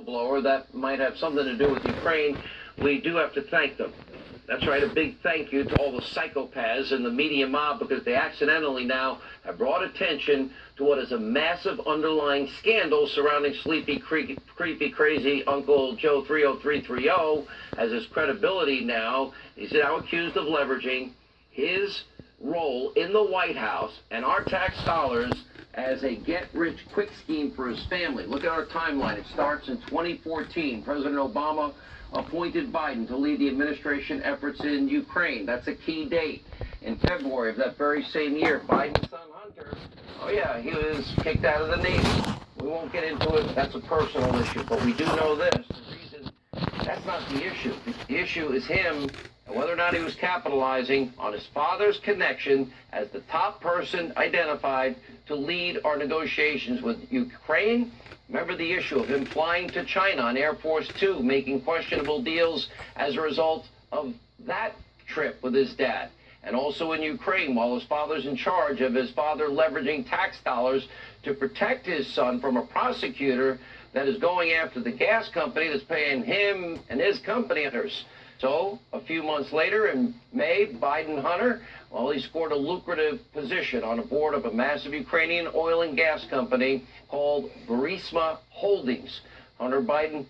Blower that might have something to do with Ukraine, we do have to thank them. That's right, a big thank you to all the psychopaths in the media mob, because they accidentally now have brought attention to what is a massive underlying scandal surrounding sleepy, creepy, crazy Uncle Joe 30330, as his credibility now. He's now accused of leveraging his role in the White House and our tax dollars as a get-rich-quick scheme for his family. Look at our timeline. It starts in 2014. President Obama appointed Biden to lead the administration efforts in Ukraine. That's a key date. In February of that very same year, Biden's son Hunter, oh yeah, he was kicked out of the Navy. We won't get into it. That's a personal issue. But we do know this. The reason, that's not the issue. The issue is him and whether or not he was capitalizing on his father's connection as the top person identified to lead our negotiations with Ukraine. Remember the issue of him flying to China on Air Force Two, making questionable deals as a result of that trip with his dad. And also in Ukraine, while his father's in charge of his father leveraging tax dollars to protect his son from a prosecutor that is going after the gas company that's paying him and his company others. So a few months later in May, Biden Hunter, well, he scored a lucrative position on a board of a massive Ukrainian oil and gas company called Burisma Holdings. Hunter Biden,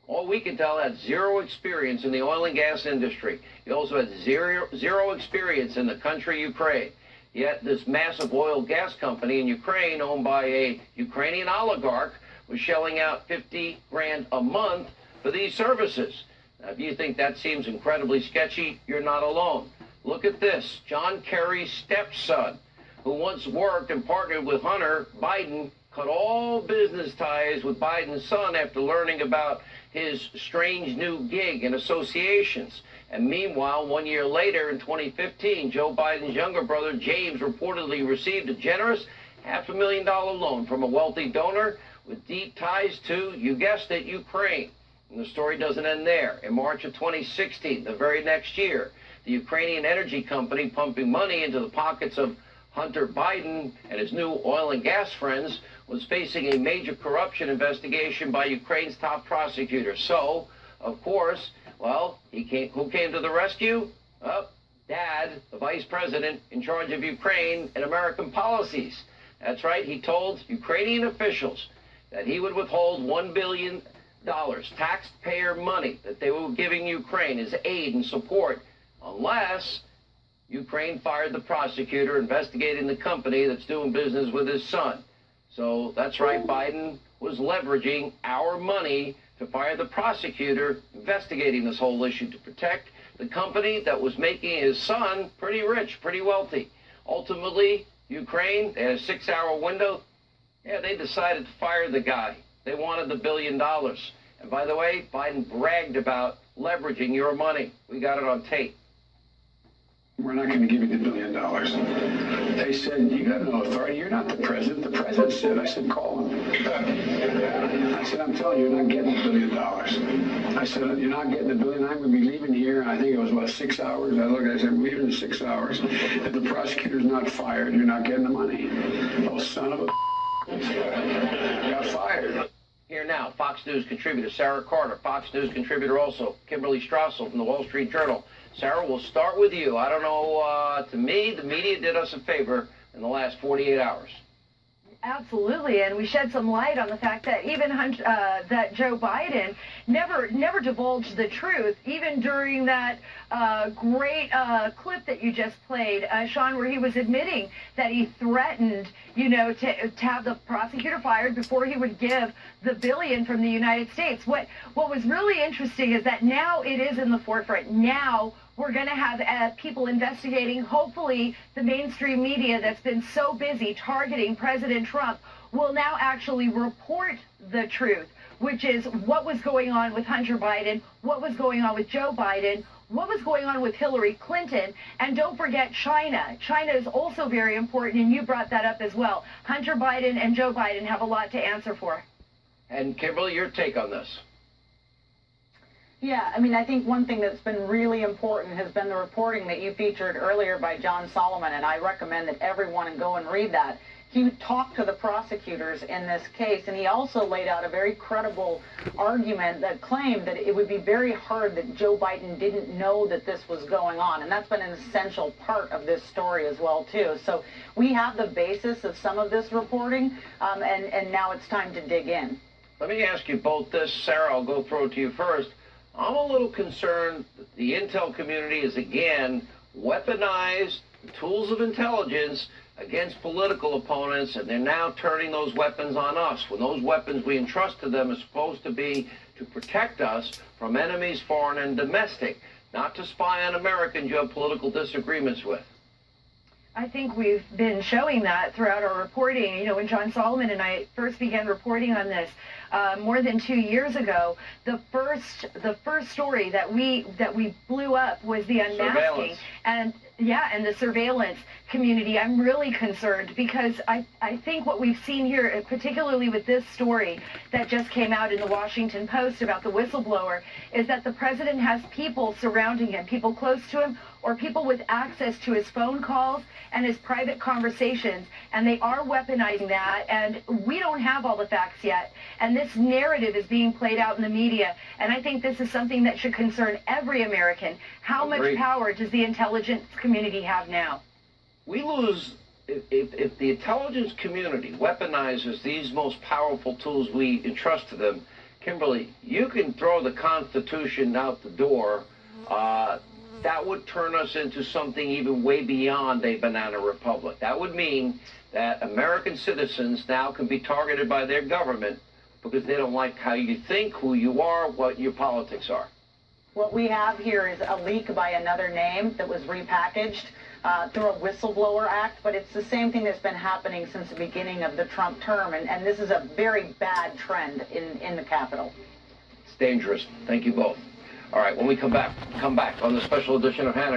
all we can tell, had zero experience in the oil and gas industry. He also had zero experience in the country Ukraine. Yet this massive oil gas company in Ukraine, owned by a Ukrainian oligarch, was shelling out $50,000 a month for these services. Now, if you think that seems incredibly sketchy, you're not alone. Look at this. John Kerry's stepson, who once worked and partnered with Hunter Biden, cut all business ties with Biden's son after learning about his strange new gig and associations. And meanwhile, 1 year later, in 2015, Joe Biden's younger brother, James, reportedly received a generous $500,000 loan from a wealthy donor with deep ties to, you guessed it, Ukraine. And the story doesn't end there. In March of 2016, the very next year, the Ukrainian energy company pumping money into the pockets of Hunter Biden and his new oil and gas friends was facing a major corruption investigation by Ukraine's top prosecutor. So, of course, well, who came to the rescue? Well, Dad, the vice president in charge of Ukraine and American policies. That's right, he told Ukrainian officials that he would withhold $1 billion, taxpayer money that they were giving Ukraine as aid and support, unless Ukraine fired the prosecutor investigating the company that's doing business with his son. So that's right, Biden was leveraging our money to fire the prosecutor investigating this whole issue to protect the company that was making his son pretty rich, pretty wealthy. Ultimately, Ukraine, they had a 6-hour window. Yeah, they decided to fire the guy. They wanted the $1 billion. And by the way, Biden bragged about leveraging your money. We got it on tape. We're not going to give you the $1 billion. They said, you got no authority. You're not the president. The president said. I said, call him. I said, I'm telling you, you're not getting the $1 billion. I said, you're not getting the $1 billion. I'm going to be leaving here. I think it was, 6 hours? I looked, I said, I'm leaving in 6 hours. If the prosecutor's not fired, you're not getting the money. Oh, son of a got fired. Here now, Fox News contributor Sarah Carter, Fox News contributor also Kimberly Strassel from the Wall Street Journal. Sarah, we'll start with you. I don't know, to me, the media did us a favor in the last 48 hours. Absolutely, and we shed some light on the fact that even that Joe Biden never divulged the truth, even during that great clip that you just played, Sean, where he was admitting that he threatened, to have the prosecutor fired before he would give the $1 billion from the United States. What was really interesting is that now it is in the forefront. Now we're going to have people investigating. Hopefully, the mainstream media that's been so busy targeting President Trump will now actually report the truth, which is what was going on with Hunter Biden, what was going on with Joe Biden, what was going on with Hillary Clinton, and don't forget China. China is also very important, and you brought that up as well. Hunter Biden and Joe Biden have a lot to answer for. And Kimberly, your take on this? Yeah, I mean, I think one thing that's been really important has been the reporting that you featured earlier by John Solomon, and I recommend that everyone go and read that. he talked to the prosecutors in this case, and he also laid out a very credible argument that claimed that it would be very hard that Joe Biden didn't know that this was going on, and that's been an essential part of this story as well, too. So we have the basis of some of this reporting, and now it's time to dig in. Let me ask you both this. Sarah, I'll go throw it to you first. I'm a little concerned that the intel community is again weaponized the tools of intelligence against political opponents, and they're now turning those weapons on us when those weapons we entrust to them are supposed to be to protect us from enemies, foreign and domestic, not to spy on Americans you have political disagreements with. I think we've been showing that throughout our reporting. You know, when John Solomon and I first began reporting on this more than 2 years ago, the first story that we blew up was the unmasking and the surveillance community. I'm really concerned because I think what we've seen here, particularly with this story that just came out in the Washington Post about the whistleblower, is that the president has people surrounding him, people close to him, or people with access to his phone calls and his private conversations, and they are weaponizing that, and we don't have all the facts yet, and this narrative is being played out in the media, and I think this is something that should concern every American. How much power does the intelligence community have now? We lose, if the intelligence community weaponizes these most powerful tools we entrust to them. Kimberly, you can throw the Constitution out the door. That would turn us into something even way beyond a banana republic. That would mean that American citizens now can be targeted by their government because they don't like how you think, who you are, what your politics are. What we have here is a leak by another name that was repackaged through a whistleblower act, but it's the same thing that's been happening since the beginning of the Trump term, and this is a very bad trend in the Capitol. It's dangerous. Thank you both. All right, when we come back on the special edition of Hannah.